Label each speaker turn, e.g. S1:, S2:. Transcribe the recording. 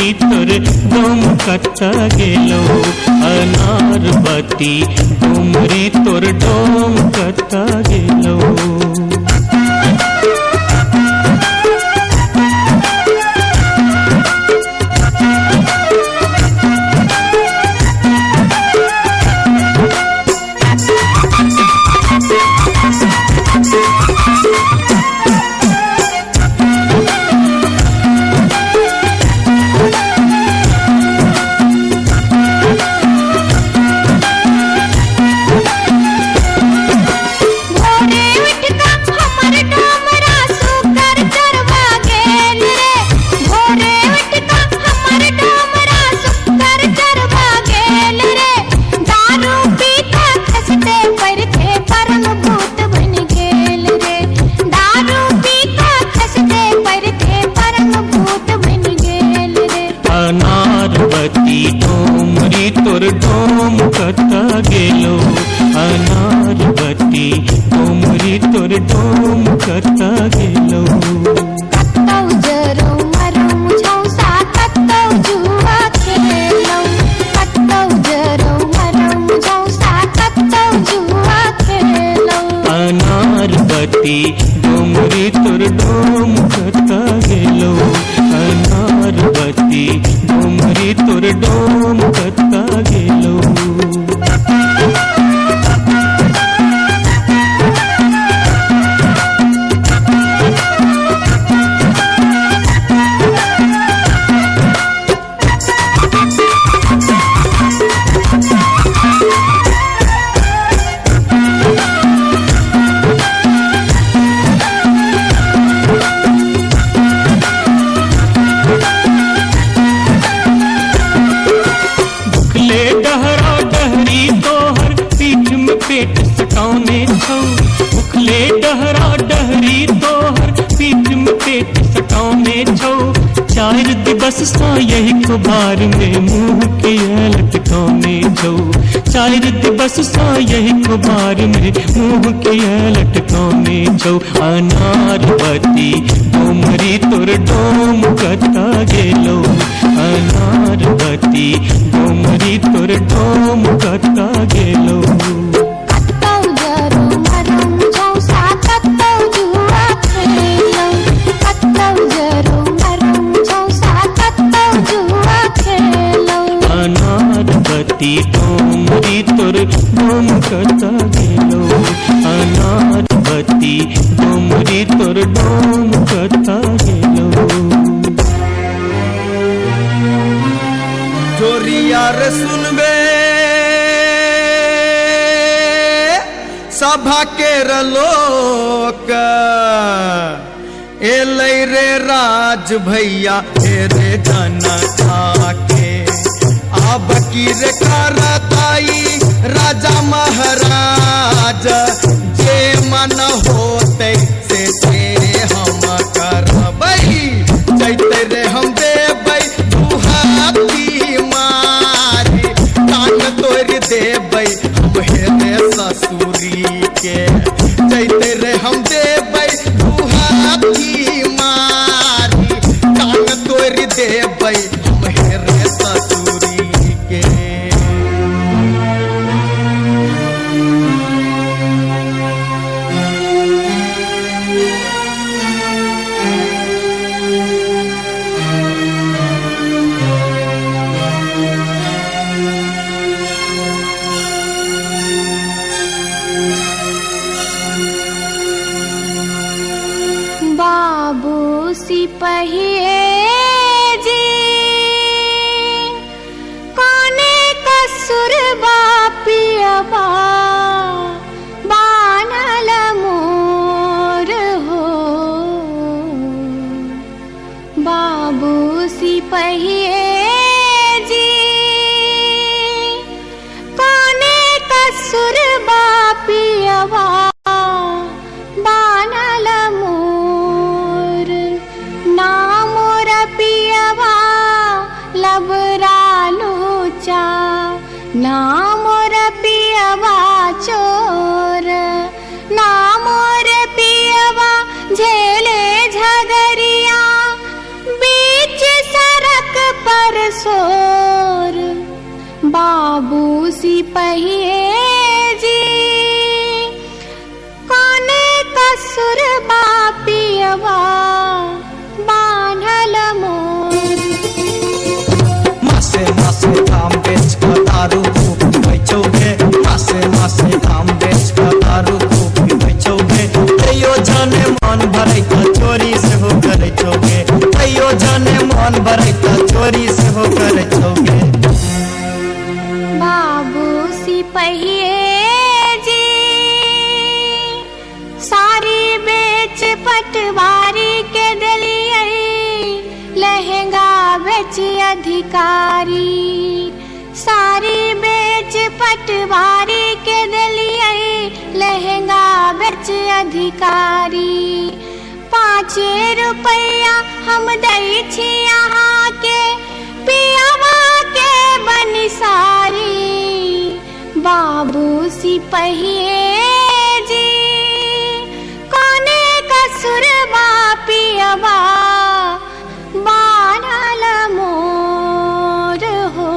S1: डोमरी तोर डोम कत्ता गेलो अनार बत्ती डोमरी तोर डोम कत्ता गेलो। डोमरी तोर डोम कत्ता गेलो अनार बत्ती डोमरी तोर डोम कत्ता गेलो।
S2: कत्तौ जरो मरौ झौसा कत्तौ जुआ खेलौ कत्तौ जरो मरौ झौसा कत्तौ जुआ खेलौ।
S1: अनार बत्ती डोमरी तोर डोम कत्ता गेलो अनार बत्ती डोमरी तोर डोम कत्ता गेलो। पेट सटाउने छौ उखले डहरा डहरी तोहर पीठ में पेट सटाउने छौ। 4 दिवस सा यही कुबार में मुँह किया लटकाउने छौ 4 दिवस सा यही कुबार में मुँह किया लटकाउने छौ। अनार बत्ती डोमरी तोर डोम कत्ता गेलो अनार बत्ती डोमरी तोर डोम कत्ता गेलो। डोमरी तोर डोम कत्ता गेलो अनार बत्ती डोमरी तोर डोम कत्ता गेलो।
S3: जोरिया रे सुनबे सभा के लोक एलै रे राज भैया हे रे जनता के अब की रे करताई राजा महाराज जे मन होते से हम करबै जैते रे हम देबै दुहाती मारी कान तोड़ देबै हम हेरे ससुरी के जैते रे हम देबै दुहाती मारी कान तोड़ देबै हम हेरे ससुरी के।
S2: बाबू सिपहिए जी कोने कसुर बापियबा बानल मोर हो। बाबू सिपहिए जी कोने कसुर बापियबा बानल मोर। ना मोर पियवा लबरा लूचा ना मोर पियवा चोर ना मोर पियवा झेले झगरिया बीच सड़क पर सिपहिए जी कोने कसुर बापियवा बांधल मोर।
S3: मासे मासे काम बेच कर दारू खूब बेचोगे, मासे मासे काम बेच कर दारू खूब बेचोगे। तैयो जाने मन भरे तो चोरी से हो कर चोगे, तैयो जाने मन भरे तो चोरी से हो कर चोगे।
S2: बाबू सिपहिए जी सारी बेच पटवारी के दिलिए लहंगा बेच अधिकारी। सारी बेच पटवारी के दिलिए लहंगा बेच अधिकारी। 5 रुपया हम दई छी यहाँ के पियावा के बनिसारी। बाबू सिपहिए जी कोने कसुर बापियवा बांधल मोर हो।